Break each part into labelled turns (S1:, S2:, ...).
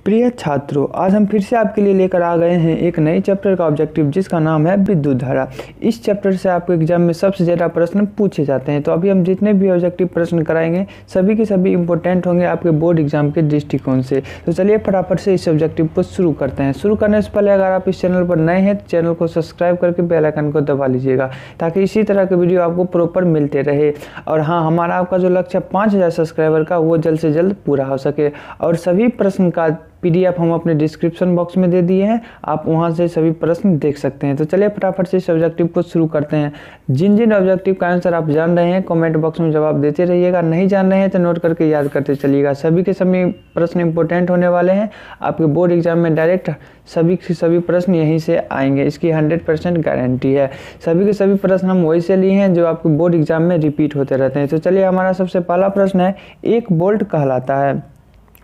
S1: प्रिय छात्रों, आज हम फिर से आपके लिए लेकर आ गए हैं एक नए चैप्टर का ऑब्जेक्टिव जिसका नाम है विद्युत धारा। इस चैप्टर से आपके एग्जाम में सबसे ज़्यादा प्रश्न पूछे जाते हैं। तो अभी हम जितने भी ऑब्जेक्टिव प्रश्न कराएंगे सभी के सभी इंपॉर्टेंट होंगे आपके बोर्ड एग्जाम के दृष्टिकोण से। तो चलिए फटाफट से इस ऑब्जेक्टिव को शुरू करते हैं। शुरू करने से पहले अगर आप इस चैनल पर नए हैं तो चैनल को सब्सक्राइब करके बेल आइकन को दबा लीजिएगा ताकि इसी तरह के वीडियो आपको प्रॉपर मिलते रहे। और हाँ, हमारा आपका जो लक्ष्य 5000 सब्सक्राइबर का वो जल्द से जल्द पूरा हो सके। और सभी प्रश्न का PDF हम अपने डिस्क्रिप्शन बॉक्स में दे दिए हैं, आप वहां से सभी प्रश्न देख सकते हैं। तो चलिए फटाफट से इस ऑब्जेक्टिव को शुरू करते हैं। जिन जिन ऑब्जेक्टिव का आंसर आप जान रहे हैं कमेंट बॉक्स में जवाब देते रहिएगा, नहीं जान रहे हैं तो नोट करके याद करते चलिएगा। सभी के सभी प्रश्न इंपॉर्टेंट होने वाले हैं, आपके बोर्ड एग्जाम में डायरेक्ट सभी के सभी प्रश्न यहीं से आएंगे, इसकी 100% गारंटी है। सभी के सभी प्रश्न हम वही से लिए हैं जो आपके बोर्ड एग्जाम में रिपीट होते रहते हैं। तो चलिए हमारा सबसे पहला प्रश्न है, 1 वोल्ट कहलाता है।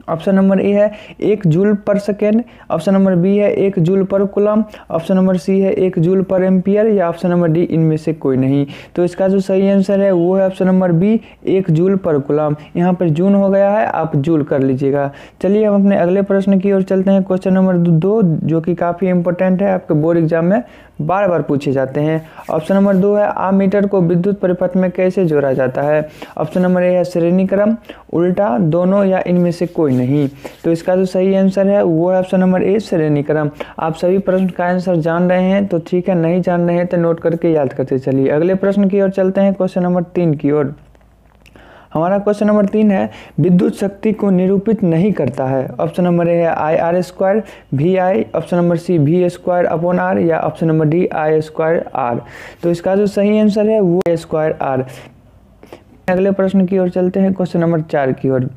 S1: ऑप्शन नंबर ए है 1 जूल पर सेकेंड, ऑप्शन नंबर बी है 1 joule per coulomb, option number C है 1 जूल पर एम्पियर या ऑप्शन नंबर डी इनमें से कोई नहीं। तो इसका जो सही आंसर है वो है option number B 1 joule per coulomb. यहाँ पर जून हो गया है, आप जूल कर लीजिएगा। चलिए हम अपने अगले प्रश्न की ओर चलते हैं। क्वेश्चन नंबर 2 जो कि काफ़ी इंपॉर्टेंट है, आपके बोर्ड एग्जाम में बार बार पूछे जाते हैं। ऑप्शन नंबर 2 है आमीटर को विद्युत परिपथ में कैसे जोड़ा जाता है। ऑप्शन नंबर ए है श्रेणी क्रम, उल्टा, दोनों या इनमें से कोई नहीं। तो इसका जो सही आंसर है वो है ऑप्शन नंबर ए श्रेणी क्रम। आप सभी प्रश्न का आंसर जान रहे हैं तो ठीक है, नहीं जान रहे हैं तो नोट करके याद करते चलिए। अगले प्रश्न की ओर चलते हैं, क्वेश्चन नंबर 3 की ओर। हमारा क्वेश्चन नंबर 3 है विद्युत शक्ति को निरूपित नहीं करता है। ऑप्शन नंबर ए है IR² VI, option number C V² या ऑप्शन नंबर डी I²R। तो इसका जो सही आंसर है वो I²R। अगले प्रश्न की ओर चलते हैं, क्वेश्चन नंबर 4 की ओर।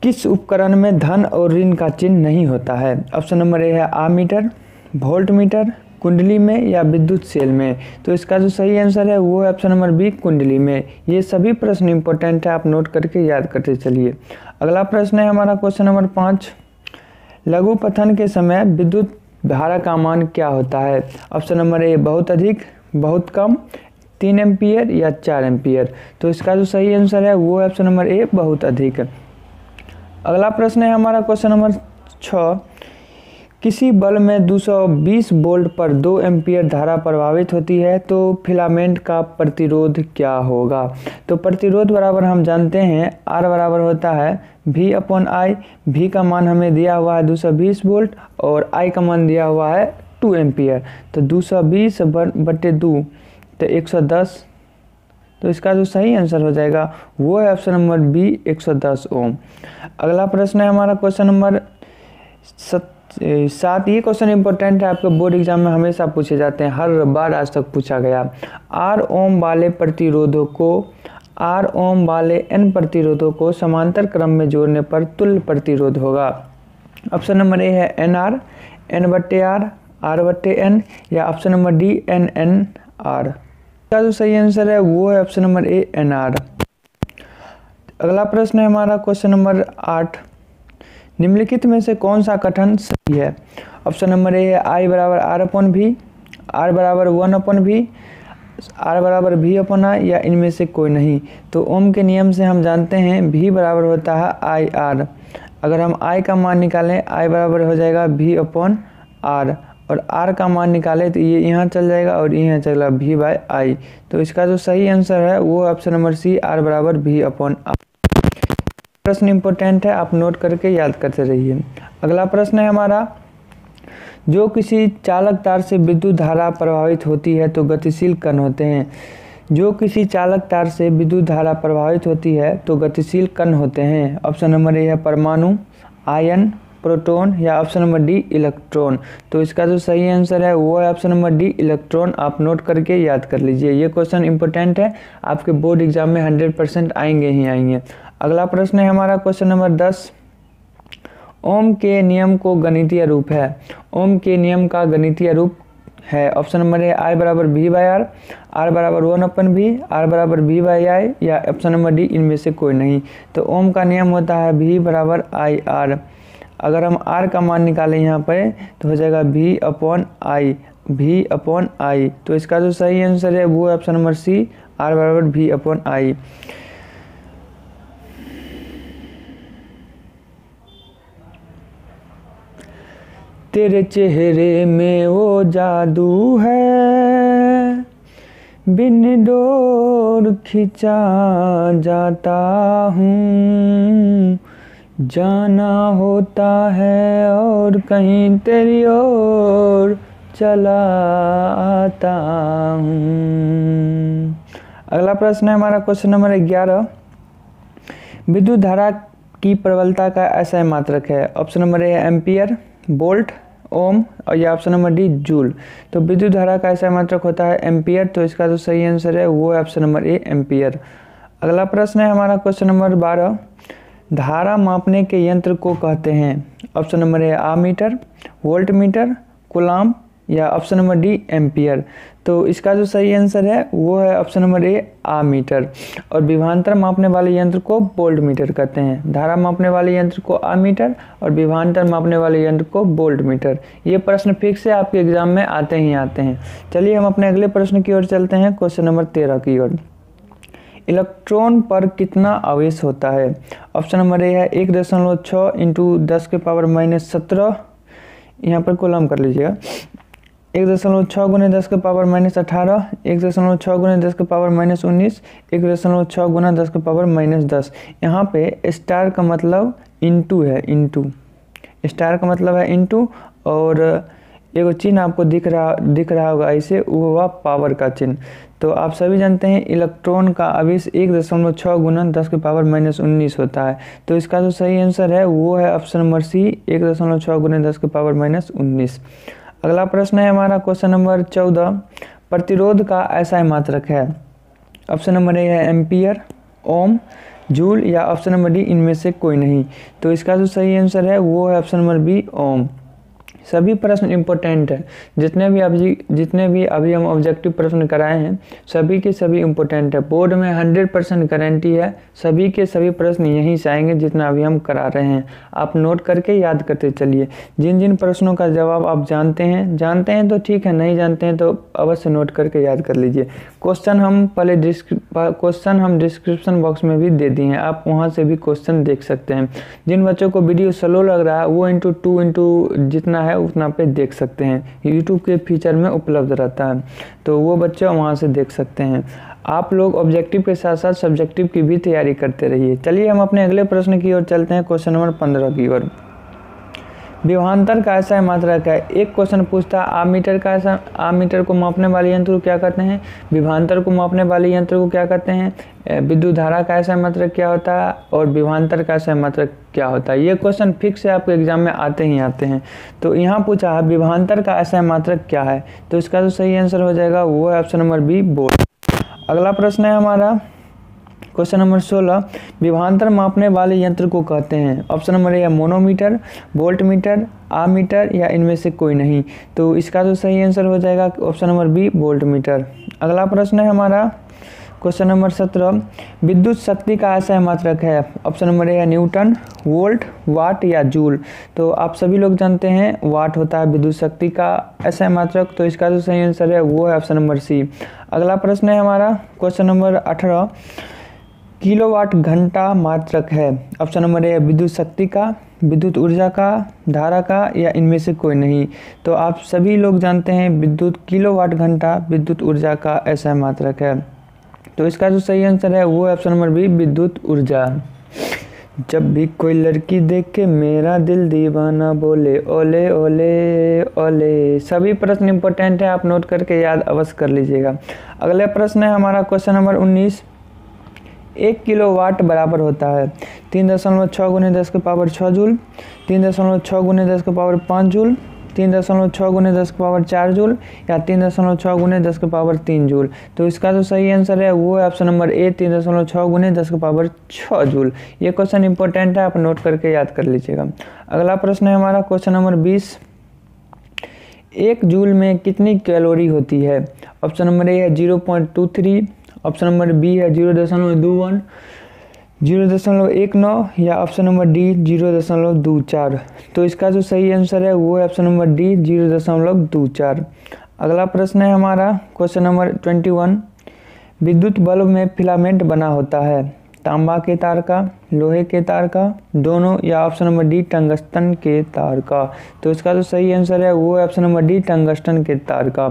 S1: किस उपकरण में धन और ऋण का चिन्ह नहीं होता है। ऑप्शन नंबर ए है आमीटर, वोल्ट मीटर, कुंडली में या विद्युत सेल में। तो इसका जो सही आंसर है वो है ऑप्शन नंबर बी कुंडली में। ये सभी प्रश्न इंपॉर्टेंट है, आप नोट करके याद करते चलिए। अगला प्रश्न है हमारा क्वेश्चन नंबर 5, लघु पठन के समय विद्युत धारा का मान क्या होता है। ऑप्शन नंबर ए बहुत अधिक, बहुत कम, 3 एम्पियर या 4 एम्पियर। तो इसका जो सही आंसर है वो है ऑप्शन नंबर ए बहुत अधिक। अगला प्रश्न है हमारा क्वेश्चन नंबर 6, किसी बल्ब में 220 वोल्ट पर 2 एम्पियर धारा प्रवाहित होती है तो फिलामेंट का प्रतिरोध क्या होगा। तो प्रतिरोध बराबर हम जानते हैं R बराबर होता है V/I। V का मान हमें दिया हुआ है 220 वोल्ट और I का मान दिया हुआ है 2 एम्पियर। तो 220/2 तो 110। तो इसका जो सही आंसर हो जाएगा वो है ऑप्शन नंबर बी 110 ओम। अगला प्रश्न है हमारा क्वेश्चन नंबर 7। ये क्वेश्चन इंपॉर्टेंट है, आपके बोर्ड एग्जाम में हमेशा पूछे जाते हैं, हर बार आज तक पूछा गया। R ओम वाले प्रतिरोधों को R ओम वाले N प्रतिरोधों को समांतर क्रम में जोड़ने पर तुल्य प्रतिरोध होगा। ऑप्शन नंबर ए है NR, N/R, R/N या ऑप्शन नंबर डी NNR। इसका जो सही आंसर है वो है ऑप्शन नंबर ए NR। अगला प्रश्न है हमारा क्वेश्चन नंबर 8, निम्नलिखित में से कौन सा कथन सही है। ऑप्शन नंबर ए है I बराबर R/V, R बराबर 1/V, R बराबर V/I या इनमें से कोई नहीं। तो ओम के नियम से हम जानते हैं V बराबर होता है IR। अगर हम I का मान निकालें I बराबर हो जाएगा V/R और R का मान निकालें तो ये यहाँ चल जाएगा और यहाँ चलेगा V/I। तो इसका जो सही आंसर है वो ऑप्शन नंबर सी R बराबर V/R। प्रश्न इंपॉर्टेंट है, आप नोट करके याद करते रहिए। अगला प्रश्न है हमारा, जो किसी चालक तार से विद्युत धारा प्रवाहित होती है तो गतिशील कण होते हैं। जो किसी चालक तार से विद्युत धारा प्रवाहित होती है तो गतिशील कण होते हैं। ऑप्शन नंबर ए है परमाणु, आयन, प्रोटॉन या ऑप्शन नंबर डी इलेक्ट्रॉन। तो इसका जो सही आंसर है वो है ऑप्शन नंबर डी इलेक्ट्रॉन। आप नोट करके याद कर लीजिए, ये क्वेश्चन इंपॉर्टेंट है, आपके बोर्ड एग्जाम में 100% आएंगे ही आएंगे। अगला प्रश्न है हमारा क्वेश्चन नंबर 10, ओम के नियम को गणितीय रूप है। ओम के नियम का गणितीय रूप है। ऑप्शन नंबर ए I बराबर V/R, R बराबर 1/V, R बराबर V/I या ऑप्शन नंबर डी इनमें से कोई नहीं। तो ओम का नियम होता है V बराबर IR। अगर हम R का मान निकालें यहाँ पे तो हो जाएगा V/I, V/I। तो इसका जो सही आंसर है वो है ऑप्शन नंबर सी R बराबर V/I। तेरे चेहरे में वो जादू है, बिन डोर खिंचा जाता हूँ, जाना होता है और कहीं तेरी ओर चला आता हूँ। अगला प्रश्न है हमारा क्वेश्चन नंबर 11। विद्युत धारा की प्रबलता का ऐसा मात्रक है। Option number A ampere, volt, ohm और या ऑप्शन नंबर डी जूल। तो विद्युत धारा का ऐसा मात्रक होता है एम्पियर। तो इसका जो सही आंसर है वो है ऑप्शन नंबर ए एम्पियर। अगला प्रश्न है हमारा क्वेश्चन नंबर 12। धारा मापने के यंत्र को कहते हैं। ऑप्शन नंबर ए आमीटर, वोल्ट मीटर, कूलाम या ऑप्शन नंबर डी एम्पियर। तो इसका जो सही आंसर है वो है ऑप्शन नंबर ए आमीटर। और विभवांतर मापने वाले यंत्र को वोल्ट मीटर कहते हैं। धारा मापने वाले यंत्र को आमीटर और विभवांतर मापने वाले यंत्र को वोल्ट मीटर। ये प्रश्न फिक्स है, आपके एग्जाम में आते ही आते हैं। चलिए हम अपने अगले प्रश्न की ओर चलते हैं, क्वेश्चन नंबर 13 की ओर। इलेक्ट्रॉन पर कितना आवेश होता है। ऑप्शन नंबर ए है 1.6 इंटू 10 के पावर -17, यहाँ पर कॉलम कर लीजिएगा। 1.6 गुने 10 के पावर -18, 1.6 गुने 10 के पावर -19, 1.6 गुना 10 के पावर -10। यहाँ पे स्टार का मतलब इंटू है, इंटू स्टार का मतलब है इंटू। और एगो चिन्ह आपको दिख रहा होगा ऐसे, वो हुआ पावर का चिन्ह। तो आप सभी जानते हैं इलेक्ट्रॉन का आवेश 1.6 गुना 10 के पावर -19 होता है। तो इसका जो सही आंसर है वो है ऑप्शन नंबर सी 1.6 गुने 10 के पावर -19। अगला प्रश्न है हमारा क्वेश्चन नंबर 14। प्रतिरोध का ऐसा मात्रक है। ऑप्शन नंबर ए है एम्पियर, ओम, जूल या ऑप्शन नंबर डी इनमें से कोई नहीं। तो इसका जो सही आंसर है वो है ऑप्शन नंबर बी ओम। सभी प्रश्न इम्पोर्टेंट है, जितने भी अभी हम ऑब्जेक्टिव प्रश्न कराए हैं सभी के सभी इम्पोर्टेंट है। बोर्ड में 100% गारंटी है, सभी के सभी प्रश्न यहीं से आएंगे जितना अभी हम करा रहे हैं। आप नोट करके याद करते चलिए। जिन जिन प्रश्नों का जवाब आप जानते हैं तो ठीक है, नहीं जानते हैं तो अवश्य नोट करके याद कर लीजिए। क्वेश्चन हम डिस्क्रिप्शन बॉक्स में भी दे दिए हैं, आप वहाँ से भी क्वेश्चन देख सकते हैं। जिन बच्चों को वीडियो स्लो लग रहा है वो *2 जितना है उतना पे देख सकते हैं, यूट्यूब के फीचर में उपलब्ध रहता है, तो वो बच्चे वहाँ से देख सकते हैं। आप लोग ऑब्जेक्टिव के साथ साथ सब्जेक्टिव की भी तैयारी करते रहिए। चलिए हम अपने अगले प्रश्न की ओर चलते हैं, क्वेश्चन नंबर 15 की ओर। विभवांतर का ऐसा मात्रक है। एक क्वेश्चन पूछता है आमीटर को मापने वाले यंत्र को क्या कहते हैं, विभवांतर को मापने वाले यंत्र को क्या कहते हैं, विद्युत धारा का ऐसा मात्रक क्या होता है और विभवांतर का ऐसा मात्रक क्या होता है। ये क्वेश्चन फिक्स है, आपके एग्जाम में आते ही आते हैं। तो यहाँ पूछा है विभवांतर का ऐसा मात्रक क्या है। तो इसका जो सही आंसर हो जाएगा वो है ऑप्शन नंबर बी वोल्ट। अगला प्रश्न है हमारा क्वेश्चन नंबर 16। विभवांतर मापने वाले यंत्र को कहते हैं। ऑप्शन नंबर ए है मोनोमीटर, वोल्ट मीटर, आमीटर या इनमें से कोई नहीं। तो इसका जो सही आंसर हो जाएगा option number B voltmeter. अगला प्रश्न है हमारा क्वेश्चन नंबर 17। विद्युत शक्ति का ऐसा मात्रक है। ऑप्शन नंबर ए है न्यूटन, वोल्ट, वाट या जूल। तो आप सभी लोग जानते हैं वाट होता है विद्युत शक्ति का ऐसा मात्रक। तो इसका जो सही आंसर है वो है ऑप्शन नंबर सी। अगला प्रश्न है हमारा क्वेश्चन नंबर 18। किलोवाट घंटा मात्रक है। ऑप्शन नंबर ए है विद्युत शक्ति का, विद्युत ऊर्जा का, धारा का या इनमें से कोई नहीं। तो आप सभी लोग जानते हैं विद्युत किलोवाट घंटा विद्युत ऊर्जा का ऐसा मात्रक है। तो इसका जो सही आंसर है वो है ऑप्शन नंबर बी विद्युत ऊर्जा। जब भी कोई लड़की देखे मेरा दिल दीवाना बोले ओले ओले ओले। सभी प्रश्न इंपॉर्टेंट है, आप नोट करके याद अवश्य कर लीजिएगा। अगला प्रश्न है हमारा क्वेश्चन नंबर 19। 1 किलोवाट बराबर होता है 3.6 गुने 10 के पावर 6 जूल, 3.6 गुने 10 के पावर 5 जूल, 3.6 गुने 10 के पावर 4 जूल या 3.6 गुने 10 के पावर 3 जूल। तो इसका जो सही आंसर है वो है ऑप्शन नंबर ए 3.6 गुने 10 के पावर 6 जूल। ये क्वेश्चन इंपॉर्टेंट है, आप नोट करके याद कर लीजिएगा। अगला प्रश्न है हमारा क्वेश्चन नंबर 20। 1 जूल में कितनी कैलोरी होती है। ऑप्शन नंबर ए है 0.23, ऑप्शन नंबर बी है 0.21, 0.19 या ऑप्शन नंबर डी 0.24। तो इसका जो सही आंसर है वो है ऑप्शन नंबर डी 0.24। अगला प्रश्न है हमारा क्वेश्चन नंबर 21। विद्युत बल्ब में फिलामेंट बना होता है। तांबा के तार का, लोहे के तार का, दोनों, या ऑप्शन नंबर डी टंगस्टन के तार का। तो इसका जो सही आंसर है वो है ऑप्शन नंबर डी टंगस्टन के तार का।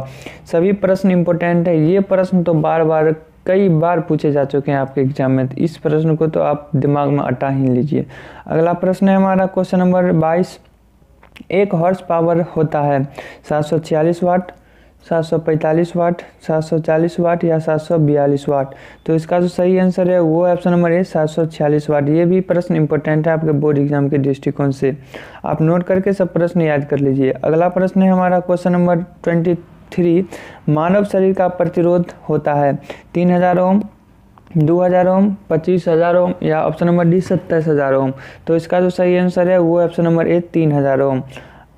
S1: सभी प्रश्न इंपॉर्टेंट है, ये प्रश्न तो बार बार कई बार पूछे जा चुके हैं आपके एग्जाम में, तो इस प्रश्न को तो आप दिमाग में अटा ही लीजिए। अगला प्रश्न है हमारा क्वेश्चन नंबर 22। एक हॉर्स पावर होता है 746 वाट, 745 वाट, 740 वाट या 742 वाट। तो इसका जो सही आंसर है वो है ऑप्शन नंबर ए 746 वाट। ये भी प्रश्न इंपॉर्टेंट है आपके बोर्ड एग्जाम के दृष्टिकोण से, आप नोट करके सब प्रश्न याद कर लीजिए। अगला प्रश्न है हमारा क्वेश्चन नंबर 23। मानव शरीर का प्रतिरोध होता है 3000 ओम, 2000 ओम, 25000 ओम या ऑप्शन नंबर डी 27000 ओम। तो इसका जो सही आंसर है वो है ऑप्शन नंबर ए 3000 ओम।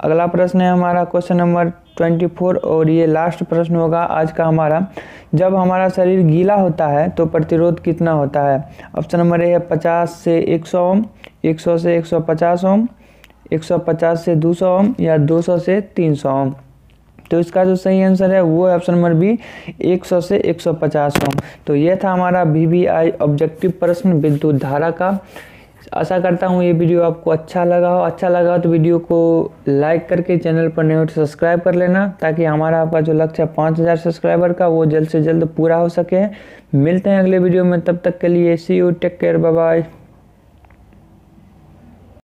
S1: अगला प्रश्न है हमारा क्वेश्चन नंबर 24 और ये लास्ट प्रश्न होगा आज का हमारा। जब हमारा शरीर गीला होता है तो प्रतिरोध कितना होता है? ऑप्शन नंबर ए है 50 से 100 ओम, 100 से 150 ओम, 150 से 200 ओम या 200 से 300 ओम। तो इसका जो सही आंसर है वो है ऑप्शन नंबर बी 100 से 150 ओम। तो ये था हमारा वीवीआई ऑब्जेक्टिव प्रश्न विद्युत धारा का। आशा करता हूँ ये वीडियो आपको अच्छा लगा हो। अच्छा लगा तो वीडियो को लाइक करके चैनल पर नए हो तो सब्सक्राइब कर लेना, ताकि हमारा आपका जो लक्ष्य है 5000 सब्सक्राइबर का वो जल्द से जल्द पूरा हो सके। मिलते हैं अगले वीडियो में, तब तक के लिए see you, take care, bye bye.